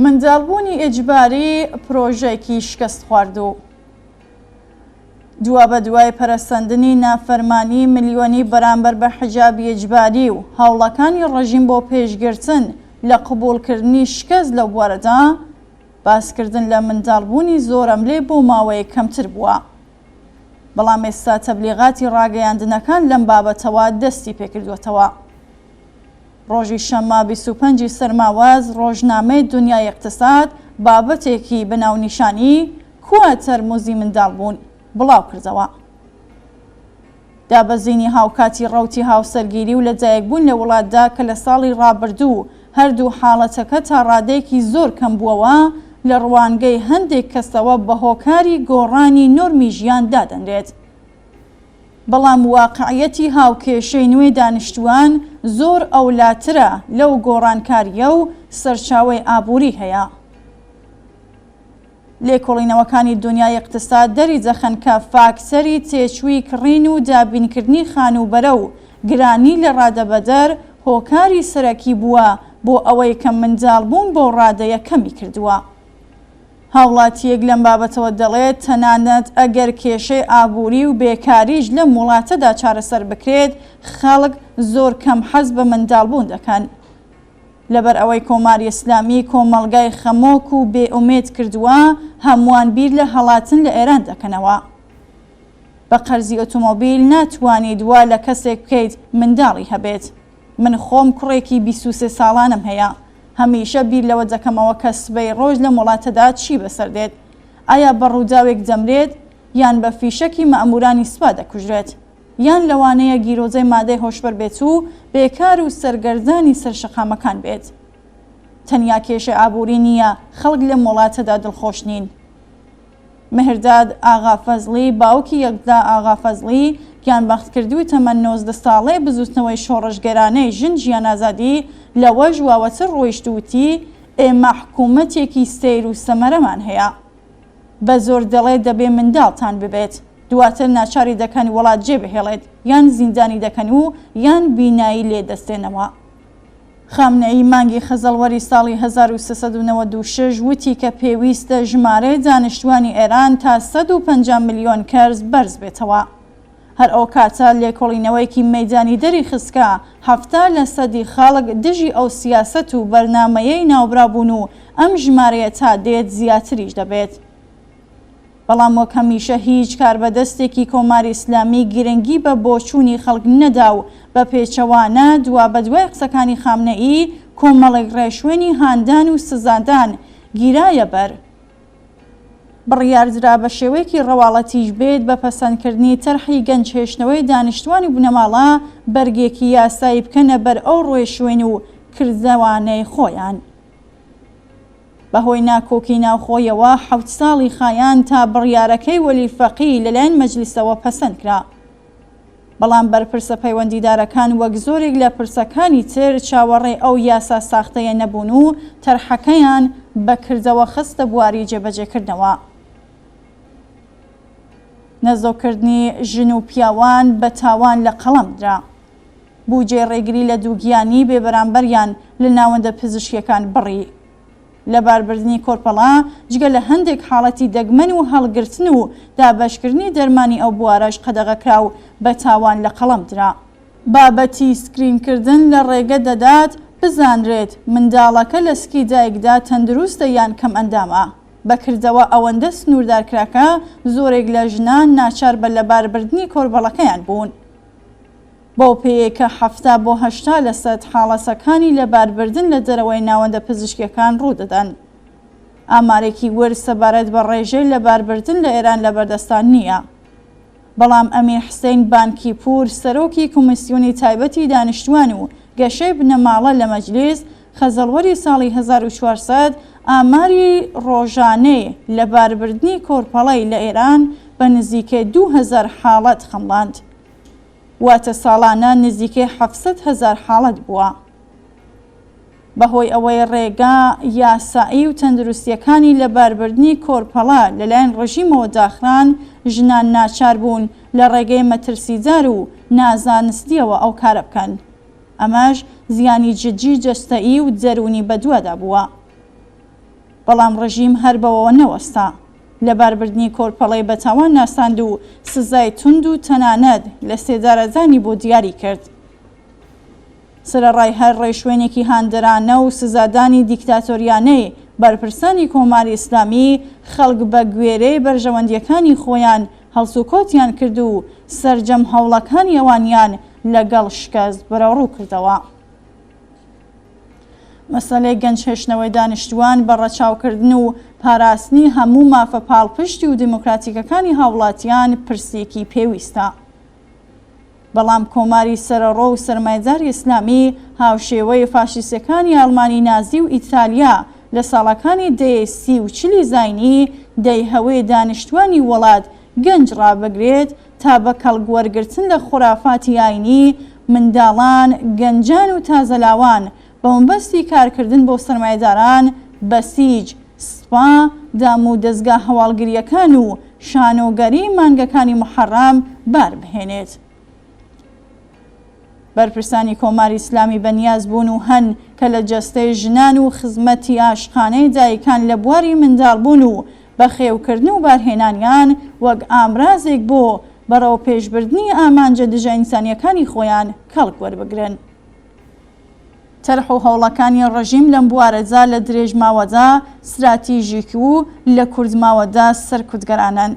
منداڵبوونی ئیجباری پرۆژەیەکی شکست خواردوو. دوا بە دوای پەرەسەندنی نافەرمانی ملیۆنی بەرامبەر بە حیجابی ئیجباری و هەوڵەکانی ڕژیم بۆ پێشگرتن لە قبوڵکردنی شکست لەو بوارەدا، باسکردن لە منداڵبوونی زۆر ئەملێ بۆ ماوەیە کەمتر بووە. بەڵام ئێستا تەبلیغاتی ڕاگەیاندنەکان لەم بابەتەوە دەستی پێکردووەتەوە. ڕۆژی شەممە 25 سەرماوەز ڕۆژنامەی دنیای اقتصاد بابەتێکی بەناونیشانی کووە تەرموزی منداڵبوون بڵاو کردەوە. دابەزینی هاوکاتی ڕەوتی هاوسەرگیری و لەدایکبوون لە وڵاتدا کە لە ساڵی ڕابردوو هەردوو حاڵەتەکە تا ڕادەیەکی زۆر کەم بووەوە لە ڕوانگەی هەندێک کەسەوە بە هۆکاری گۆڕانی نۆرمی ژیان دادەنرێت. بەڵام واقعیەتی هاوکێشەی نوێی دانیشتووان زۆر ئەولاترە لەو گۆڕانکاریە و سەرچاوەی ئابووری هەیە. لێکۆڵینەوەکانی دنیای اقتصاد دەری دەخەن کە فاکتەری تێچووی کڕین و دابینکردنی خانوبەرە و گرانی لە ڕادەبەدەر هۆکاری سەرەکی بووە بۆ ئەوەی کە منداڵبوون بۆ ڕادەیە کەمی کردووە. هاوڵاتیەک لەم بابەتەوە دەڵێت تەنانەت ئەگەر کێشەی ئابووری و بێکاریش لەم وڵاتەدا چارەسەر بکرێت، خەڵک زۆر کەم حەز بە منداڵبوون دەکەن. لەبەر ئەوەی کۆماری ئیسلامی کۆمەڵگای خەمۆک و بێئومێد کردووە، هەمووان بیر لە هەڵاتن لە ئێران دەکەنەوە. بە قەرزی ئۆتۆمۆبیل ناتوانیت وا لە کەسێک بکەیت منداڵی هەبێت. من خۆم کوڕێکی 23 ساڵانم هەیە. هەمیشە بیر لەوە دەکەمەوە کە سبەی ڕۆژ لە وڵاتەدا چی بەسەر دێت. ئایا بە ڕووداوێک دەمرێت یان بە فیشەکی مەئمورانی سوپا دەکوژرێت، یان لەوانەیە گیرۆزەی مادەی هۆشبەر بێت و بێکار و سەرگەردانی سەرشەقامەکان بێت. تەنیا کێشەی ئابووری نییە، خەڵک لەم وڵاتەدا دڵخۆش نین. مەهرداد ئاغا فەزلی، باوکی یەکدا ئاغا فەزلی، گیانبەختکردووی تەمەن 19 ساڵەی بزوتنەوەی شۆڕشگەرانەی ژن ژیان ئازادی لەوە ژواوەتر ڕۆیشتووتی ئێمە حکوومەتێکی سەیر و سەمەرەمان هەیە. بە زۆر دەڵێ دەبێ منداڵتان ببێت، دواتر ناچاری دەکەن وڵات جێبهێڵێت، یان زیندانی دەکەن و یان بینایی لێدەستێنەوە. خامنەئی مانگی خەزەڵوەری ساڵی 1396 وتی کە پێویستە ژمارەی دانیشتوانی ئێران تا 150 ملیۆن کەرز بەرز بێتەوە. هەر ئەو کاتە لێکۆڵینەوەیەکی مەیدانی دەری خستکە 70% خەڵک دژی ئەو سیاسەت و بەرنامەیەی ناوبرابوون و ئەم ژمارەیە تا دێت زیاتریش دەبێت. بەڵام وەک هەمیشە هیچ کاربەدەستێکی کۆماری ئیسلامی گرنگی بە بۆچوونی خەڵک نەدا و بە پێچەوانە دوا بە دوای قسەکانی خامنەئی کۆمەڵێک ڕێشوێنی هاندان و سزادان گیرایە بەر. بڕیاردرا بە شێوەیەکی ڕەواڵەتیش بێت بە پەسەندکردنی تەرحی گەنجهێشتنەوەی دانیشتوانی بنەماڵە بەرگێکی یاسایی بکەنە بەر ئەو ڕێشوێن و کردەوانەی خۆیان. بەهۆی ناکۆکی ناوخۆیەوە 7 ساڵی خایان تا بڕیارەکەی وەلیفەقی لەلایەن مەجلیسەوە پەسەند کرا. بەڵام بەرپرسە پەیوەندیدارەکان وەک زۆرێک لە پرسەکانی تر چاوەڕێ ئەو یاسا ساختەیە نەبوون و تەرحەکەیان بەکردەوە خستە بواری جێبەجێکردنەوە. نەزۆکردنی ژن و پیاوان بە تاوان لە قەڵەمدرا. بوجێ ڕێگری لە دووگیانی بێبەرامبەریان لە ناوەندە پزیشکیەکان بڕی. لە باربردنی کۆرپەڵا جگە لە هەندێک حاڵەتی دەگمەن و هەڵگرتن و دابەشکردنی دەرمانی ئەو بوارەش قەدەغەکرا و بە تاوان لە قەڵەمدرا. بابەتی سکرینکردن لە ڕێگە دەدات بزانرێت منداڵەکە لە سکی دایکدا تەندروستە یان کەم ئەندامە. بەکردەوە ئەوەندە سنووردارکراکە زۆرێک لە ژنان ناچار بە لە باربردنی کۆرپەڵەکەیان بوون. بۆ پێیە کە 70 بۆ 80% حاڵەسەکانی لە باربردن لە دەرەوەی ناوەندە پزیشکیەکان ڕوودەدەن. ئامارێکی وەرز سەبارەت بە ڕێژەی لە باربردن لە ئێران لە بەردەستان نییە. بەڵام ئەمیر حسین بانکی پور، سەرۆکی کۆمیسیۆنی تایبەتی دانیشتوان و گەشەی بنەماڵە لە مەجلیس، خەزەڵوەری ساڵی 1400 ئاماری ڕۆژانەی لە باربردنی کۆرپەڵەی لە ئێران بە نزیکەی 2000 حاڵەت خەمڵاند. واتە ساڵانە نزیکەی 700,000 حاڵەت بووە. بەهۆی ئەوەی ڕێگا یاسایی و تەندروستیەکانی لە باربردنی کۆرپەڵە لەلایەن ڕژیمەوە داخران، ژنان ناچار بوون لە ڕێگەی مەترسیدار و نازانستیەوە ئەو کارە بکەن. ئەمەش زیانی جدی جەستەئی و دەرونی بەدووادا بووە. بەڵام ڕژیم هەر بەوەوە نەوەستا، لەباربردنی کۆرپەڵەی بەتاوان ناساند و سزای تند و تەنانەت لە سێدارەزانی بۆ دیاری کرد. سرەڕای هەر ڕێشوێنێکی هاندەرانە و سزادانی دیکتاتۆریانەی بەرپرسانی کۆماری ئیسلامی خەڵک بە گوێرەی بەرژەوەندیەکانی خۆیان هەڵسوکۆتیان کرد و سەرجەم هەوڵەکانی ئەوانیان لەگەڵ شکست بەرەوڕوو کردەوە. مەسەلەی گەنجهێشتنەوەی دانیشتووان بە ڕەچاوکردن و پاراستنی هەموو مافە پاڵپشتی و دیموکراتیکەکانی هاوڵاتیان پرسێکی پێویستە. بەڵام کۆماری سەرەڕۆ و سەرمایهداری ئیسلامی هاوشێوەی فاشیستەکانی ئەڵمانی نازی و ئیتالیا لە ساڵەکانی دەیەی 30 و 40 زاینی دەیهەوەی دانیشتوانی وڵات گەنج ڕابگرێت تا بە کەڵگوەرگرتن لە خورافاتی ئاینی منداڵان، گەنجان و تازەلاوان بە مەبەستی کارکردن بۆ سەرمایهداران بەسیج، سوپا، دام و دەستگا هەواڵگریەکان و شانۆگەری مانگەکانی محەڕام بار بهێنێت. بەرپرسانی کۆماری ئیسلامی بەنیاز بوون و هەن کە لە جەستەی ژنان و خزمەتی ئاشقانەی دایکان لە بواری منداڵبوون و بەخێوکردن و بارهێنانیان وەک ئامرازێک بۆ بەڕەو پێشبردننی ئامانجە دژە ئینسانیەکانی خۆیان کەڵک وەربگرن. تەرح و هەوڵەکانی ڕژیم لەم بوارەدا لە درێژ ماوەدا استراتیژیک و لە کورد ماوەدا سەرکوتگەرانن.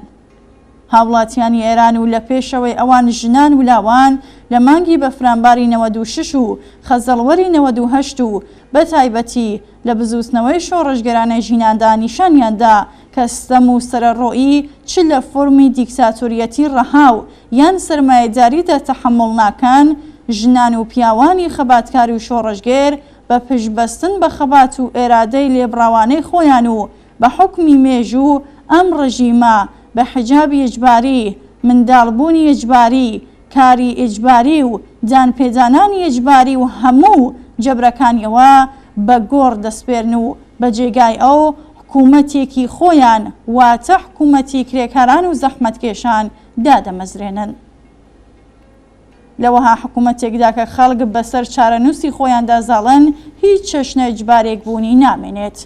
هاوڵاتیانی ئێران و لە پێشەوەی ئەوان ژنان و لاوان لە مانگی بەفرانباری 96 و خەزەڵوەری 98 و بە تایبەتی لە بزوستنەوەی شۆڕژگەرانەی ژیناندا نیشانیاندا کە ستەم و سەرەڕۆیی چ لە فۆرمی دیکتاتۆریەتی ڕەهاو یان سەرمایەداریدا تەحەموڵ ناکەن، ژنان و پیاوانی خەباتکاری و شۆڕژگێر بە پشتبەستن بە خەبات و ئێرادەی لێبڕاوانەی خۆیان و بە حوکمی مێژوو ئەم ڕژیمە بە حجابی ئیجباری، منداڵبوونی ئیجباری، کاری ئیجباری و دانپێدانانی ئیجباری و هەموو جەبرەکانیەوە بە گۆڕ دەسپێرن و بە جێگای ئەو حکوومەتێکی خۆیان واتە حکوومەتی کرێکاران و زەحمەتکێشان دادەمەزرێنن. لەوەها حکوومەتێکدا کە خەڵک بەسەر چارەنووسی خۆیان دازاڵن هیچ چەشنە ئیجبارێک بوونی نامێنێت.